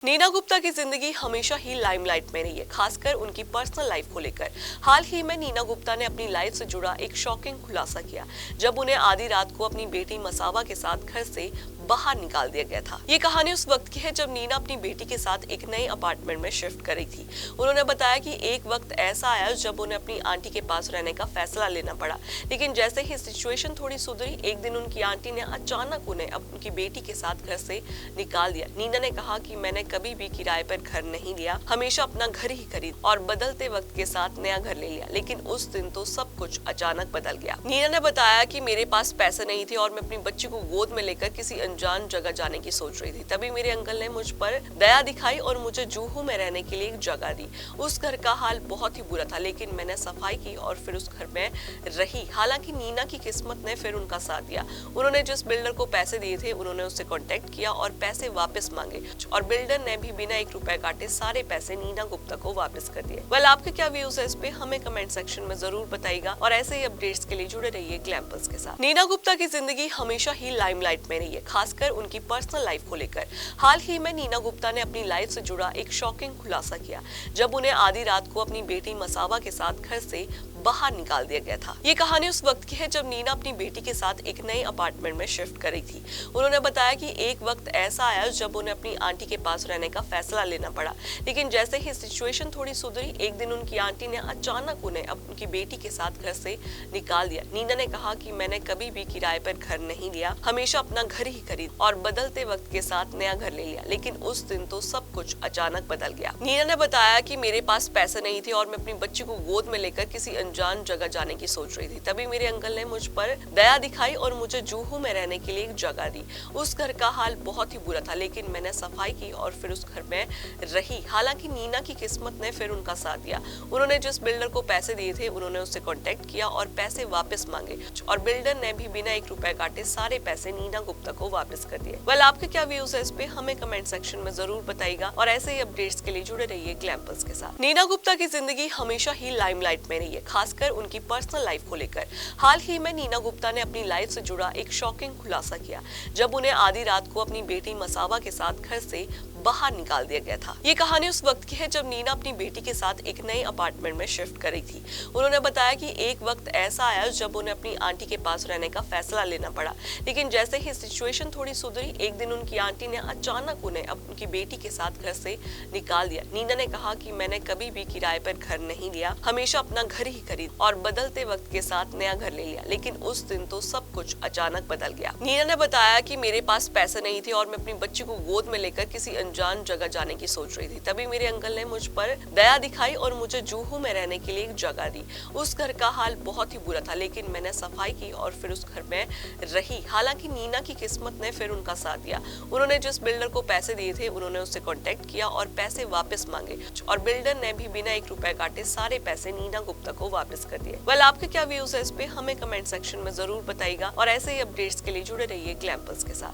नीना गुप्ता की जिंदगी हमेशा ही लाइमलाइट में रही है, खासकर उनकी पर्सनल लाइफ को लेकर। हाल ही में नीना गुप्ता ने अपनी लाइफ से जुड़ा एक शॉकिंग खुलासा किया, जब उन्हें आधी रात को अपनी बेटी मसावा के साथ घर से बाहर निकाल दिया गया था। ये कहानी उस वक्त की है जब नीना अपनी बेटी के साथ एक नए अपार्टमेंट में शिफ्ट कर रही थी। उन्होंने बताया कि एक वक्त ऐसा आया जब उन्हें अपनी आंटी के पास रहने का फैसला लेना पड़ा, लेकिन जैसे ही सिचुएशन थोड़ी सुधरी, एक दिन उनकी आंटी ने अचानक उन्हें उनकी बेटी के साथ घर से निकाल दिया। नीना ने कहा कि मैंने कभी भी किराए पर घर नहीं लिया, हमेशा अपना घर ही खरीद और बदलते वक्त के साथ नया घर ले लिया, लेकिन उस दिन तो सब कुछ अचानक बदल गया। नीना ने बताया कि मेरे पास पैसे नहीं थे और मैं अपनी बच्ची को गोद में लेकर किसी अनजान जगह जाने की सोच रही थी। तभी मेरे अंकल ने मुझ पर दया दिखाई और मुझे जूहू में रहने के लिए एक जगह दी। उस घर का हाल बहुत ही बुरा था, लेकिन मैंने सफाई की और फिर उस घर में रही। हालांकि नीना की किस्मत ने फिर उनका साथ दिया। उन्होंने जिस बिल्डर को पैसे दिए थे, उन्होंने उससे कांटेक्ट किया और पैसे वापस मांगे, और बिल्डर ने भी बिना 1 रुपए काटे सारे पैसे नीना गुप्ता को वापस कर दिए। वेल, आपके क्या व्यूज है इस पे, हमें कमेंट सेक्शन में जरूर बताइएगा, और ऐसे ही अपडेट्स के लिए जुड़े रहिए ग्लैम्पल्स के साथ। नीना गुप्ता की जिंदगी हमेशा ही लाइमलाइट में रही है, खासकर उनकी पर्सनल लाइफ को लेकर। हाल ही में नीना गुप्ता ने अपनी लाइफ से जुड़ा एक शॉकिंग खुलासा किया, जब उन्हें आधी रात को अपनी बेटी मसावा के साथ घर से बाहर निकाल दिया गया था। ये कहानी उस वक्त की है जब नीना अपनी बेटी के साथ एक नए अपार्टमेंट में शिफ्ट कर रही थी। उन्होंने बताया कि एक वक्त ऐसा आया जब उन्हें अपनी आंटी के पास रहने का फैसला लेना पड़ा, लेकिन जैसे ही सिचुएशन थोड़ी सुधरी, एक दिन उनकी आंटी ने अचानक उन्हें उनकी बेटी के साथ घर से निकाल दिया। नीना ने कहा कि मैंने कभी भी किराए पर घर नहीं लिया, हमेशा अपना घर ही खरीद और बदलते वक्त के साथ नया घर ले लिया, लेकिन उस दिन तो सब कुछ अचानक बदल गया। नीना ने बताया कि मेरे पास पैसे नहीं थे और मैं अपनी बच्ची को गोद में लेकर किसी अनजान जगह जाने की सोच रही थी। तभी मेरे अंकल ने मुझ पर दया दिखाई और मुझे जूहू में रहने के लिए एक जगह दी। उस घर का हाल बहुत ही बुरा था, लेकिन मैंने सफाई की और फिर उस घर में रही। हालांकि नीना की किस्मत ने फिर उनका साथ दिया। उन्होंने जिस बिल्डर को पैसे दिए थे, उन्होंने उससे कांटेक्ट किया और पैसे वापस मांगे, और बिल्डर ने भी बिना 1 रुपए काटे सारे पैसे नीना गुप्ता को वापस कर दिए। वेल, आपके क्या व्यूज है इस पे, हमें कमेंट सेक्शन में जरूर बताइएगा, और ऐसे ही अपडेट्स के लिए जुड़े रहिए ग्लैम्पल्स के साथ। नीना गुप्ता की जिंदगी हमेशा ही लाइमलाइट में रही है, खासकर उनकी पर्सनल लाइफ को लेकर। हाल ही में नीना गुप्ता ने अपनी लाइफ से जुड़ा एक शॉकिंग खुलासा किया, जब उन्हें आधी रात को अपनी बेटी मसावा के साथ घर से बाहर निकाल दिया गया था। ये कहानी उस वक्त की है जब नीना अपनी बेटी के साथ एक नए अपार्टमेंट में शिफ्ट कर रही थी। उन्होंने बताया कि एक वक्त ऐसा आया जब उन्हें अपनी आंटी के पास रहने का फैसला लेना पड़ा, लेकिन जैसे ही सिचुएशन थोड़ी सुधरी, एक दिन उनकी आंटी ने अचानक उन्हें उनकी बेटी के साथ घर से निकाल दिया। नीना ने कहा कि मैंने कभी भी किराए पर घर नहीं लिया, हमेशा अपना घर ही खरीद और बदलते वक्त के साथ नया घर ले लिया, लेकिन उस दिन तो सब कुछ अचानक बदल गया। नीना ने बताया कि मेरे पास पैसे नहीं थे और मैं अपनी बच्ची को गोद में लेकर किसी अनजान जगह जाने की सोच रही थी। तभी मेरे अंकल ने मुझ पर दया दिखाई और मुझे जूहू में रहने के लिए एक जगह दी। उस घर का हाल बहुत ही बुरा था, लेकिन मैंने सफाई की और फिर उस घर में रही। हालांकि नीना की किस्मत ने फिर उनका साथ दिया। उन्होंने जिस बिल्डर को पैसे दिए थे, उन्होंने उससे कांटेक्ट किया और पैसे वापस मांगे, और बिल्डर ने भी बिना 1 रुपए काटे सारे पैसे नीना गुप्ता को वापस कर दिए। वेल, आपके क्या व्यूज है इस पे, हमें कमेंट सेक्शन में जरूर बताइएगा, और ऐसे ही अपडेट्स के लिए जुड़े रहिए ग्लैम्पल्स के साथ।